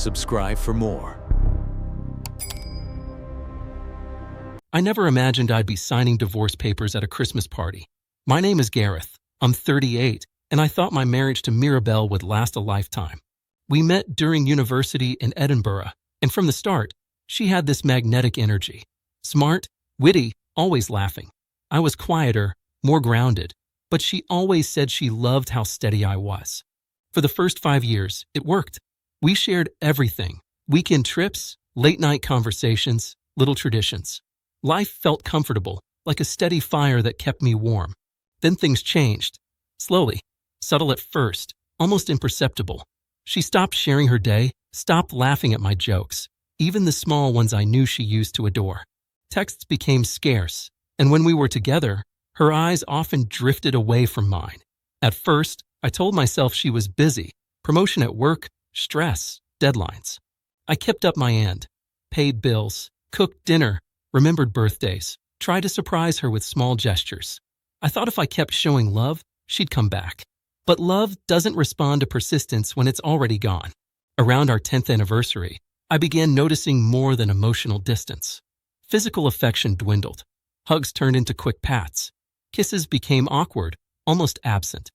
subscribe for more. I never imagined I'd be signing divorce papers at a Christmas party. My name is Gareth. I'm 38, and I thought my marriage to Mirabelle would last a lifetime. We met during university in Edinburgh, and from the start, she had this magnetic energy. Smart, witty, always laughing. I was quieter, more grounded, but she always said she loved how steady I was. For the first 5 years, it worked. We shared everything: weekend trips, late-night conversations, little traditions. Life felt comfortable, like a steady fire that kept me warm. Then things changed. Slowly, subtle at first, almost imperceptible. She stopped sharing her day, stopped laughing at my jokes, even the small ones I knew she used to adore. Texts became scarce, and when we were together, her eyes often drifted away from mine. At first, I told myself she was busy: promotion at work, stress, deadlines. I kept up my end, paid bills, cooked dinner, remembered birthdays, tried to surprise her with small gestures. I thought if I kept showing love, she'd come back. But love doesn't respond to persistence when it's already gone. Around our 10th anniversary, I began noticing more than emotional distance. Physical affection dwindled. Hugs turned into quick pats. Kisses became awkward, almost absent.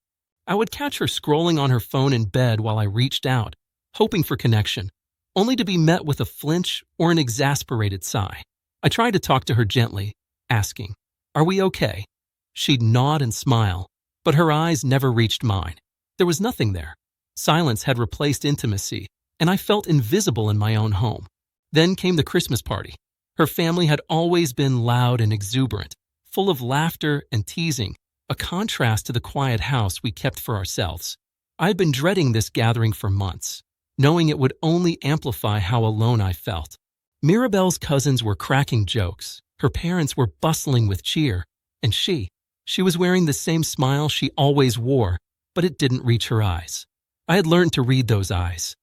I would catch her scrolling on her phone in bed while I reached out, hoping for connection, only to be met with a flinch or an exasperated sigh. I tried to talk to her gently, asking, "Are we okay?" She'd nod and smile, but her eyes never reached mine. There was nothing there. Silence had replaced intimacy, and I felt invisible in my own home. Then came the Christmas party. Her family had always been loud and exuberant, full of laughter and teasing, a contrast to the quiet house we kept for ourselves. I had been dreading this gathering for months, knowing it would only amplify how alone I felt. Mirabelle's cousins were cracking jokes, her parents were bustling with cheer, and she was wearing the same smile she always wore, but it didn't reach her eyes. I had learned to read those eyes.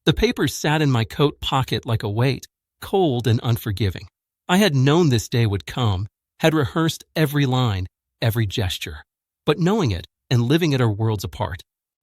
The papers sat in my coat pocket like a weight, cold and unforgiving. I had known this day would come, had rehearsed every line, every gesture. But knowing it and living it are worlds apart.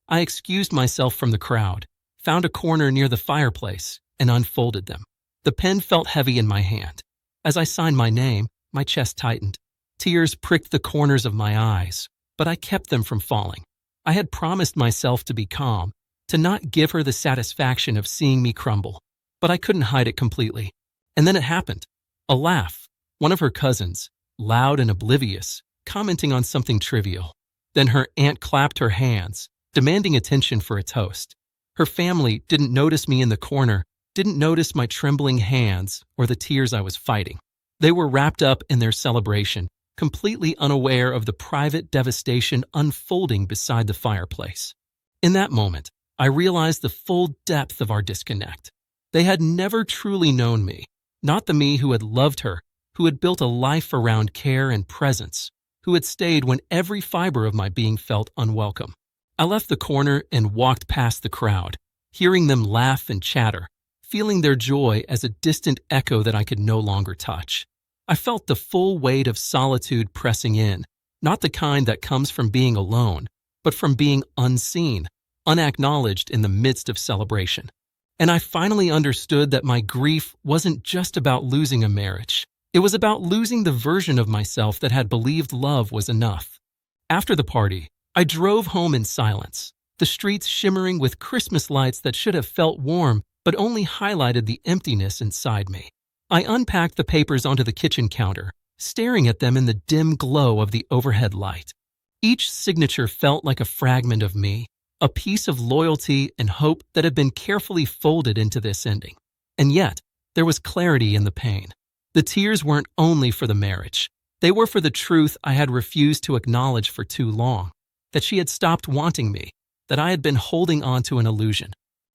I excused myself from the crowd, found a corner near the fireplace, and unfolded them. The pen felt heavy in my hand. As I signed my name, my chest tightened. Tears pricked the corners of my eyes, but I kept them from falling. I had promised myself to be calm, to not give her the satisfaction of seeing me crumble. But I couldn't hide it completely. And then it happened. A laugh. One of her cousins, loud and oblivious, commenting on something trivial. Then her aunt clapped her hands, demanding attention for a toast. Her family didn't notice me in the corner, didn't notice my trembling hands or the tears I was fighting. They were wrapped up in their celebration, completely unaware of the private devastation unfolding beside the fireplace. In that moment, I realized the full depth of our disconnect. They had never truly known me, not the me who had loved her, who had built a life around care and presence, who had stayed when every fiber of my being felt unwelcome. I left the corner and walked past the crowd, hearing them laugh and chatter, feeling their joy as a distant echo that I could no longer touch. I felt the full weight of solitude pressing in, not the kind that comes from being alone, but from being unseen, unacknowledged in the midst of celebration. And I finally understood that my grief wasn't just about losing a marriage. It was about losing the version of myself that had believed love was enough. After the party, I drove home in silence, the streets shimmering with Christmas lights that should have felt warm but only highlighted the emptiness inside me. I unpacked the papers onto the kitchen counter, staring at them in the dim glow of the overhead light. Each signature felt like a fragment of me, a piece of loyalty and hope that had been carefully folded into this ending. And yet, there was clarity in the pain. The tears weren't only for the marriage. They were for the truth I had refused to acknowledge for too long, that she had stopped wanting me, that I had been holding on to an illusion.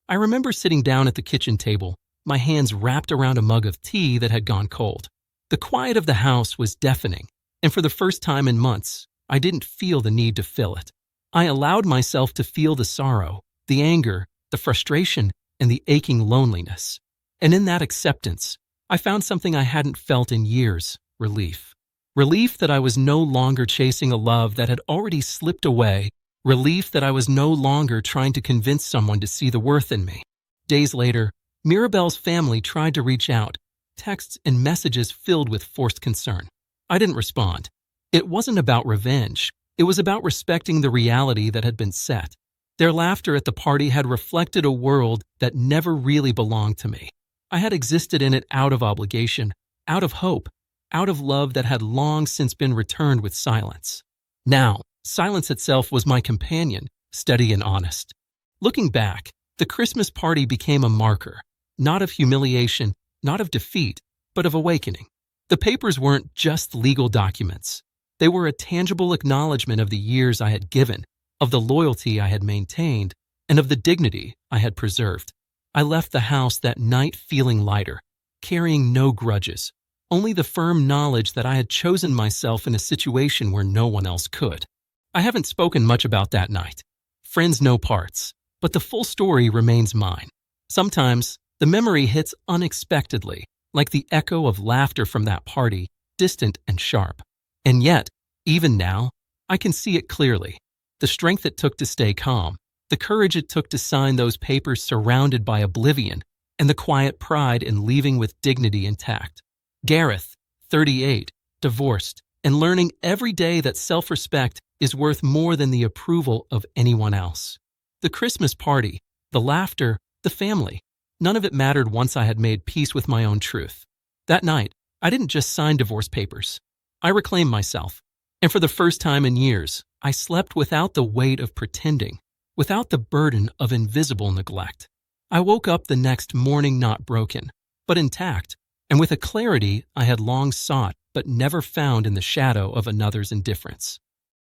I remember sitting down at the kitchen table, my hands wrapped around a mug of tea that had gone cold. The quiet of the house was deafening, and for the first time in months, I didn't feel the need to fill it. I allowed myself to feel the sorrow, the anger, the frustration, and the aching loneliness. And in that acceptance, I found something I hadn't felt in years: relief. Relief that I was no longer chasing a love that had already slipped away. Relief that I was no longer trying to convince someone to see the worth in me. Days later, Mirabelle's family tried to reach out, texts and messages filled with forced concern. I didn't respond. It wasn't about revenge. It was about respecting the reality that had been set. Their laughter at the party had reflected a world that never really belonged to me. I had existed in it out of obligation, out of hope, out of love that had long since been returned with silence. Now, silence itself was my companion, steady and honest. Looking back, the Christmas party became a marker, not of humiliation, not of defeat, but of awakening. The papers weren't just legal documents. They were a tangible acknowledgement of the years I had given, of the loyalty I had maintained, and of the dignity I had preserved. I left the house that night feeling lighter, carrying no grudges, only the firm knowledge that I had chosen myself in a situation where no one else could. I haven't spoken much about that night. Friends know parts, but the full story remains mine. Sometimes, the memory hits unexpectedly, like the echo of laughter from that party, distant and sharp. And yet, even now, I can see it clearly. The strength it took to stay calm, the courage it took to sign those papers surrounded by oblivion, and the quiet pride in leaving with dignity intact. Gareth, 38, divorced, and learning every day that self-respect is worth more than the approval of anyone else. The Christmas party, the laughter, the family, none of it mattered once I had made peace with my own truth. That night, I didn't just sign divorce papers. I reclaimed myself, and for the first time in years, I slept without the weight of pretending, without the burden of invisible neglect. I woke up the next morning not broken, but intact, and with a clarity I had long sought but never found in the shadow of another's indifference.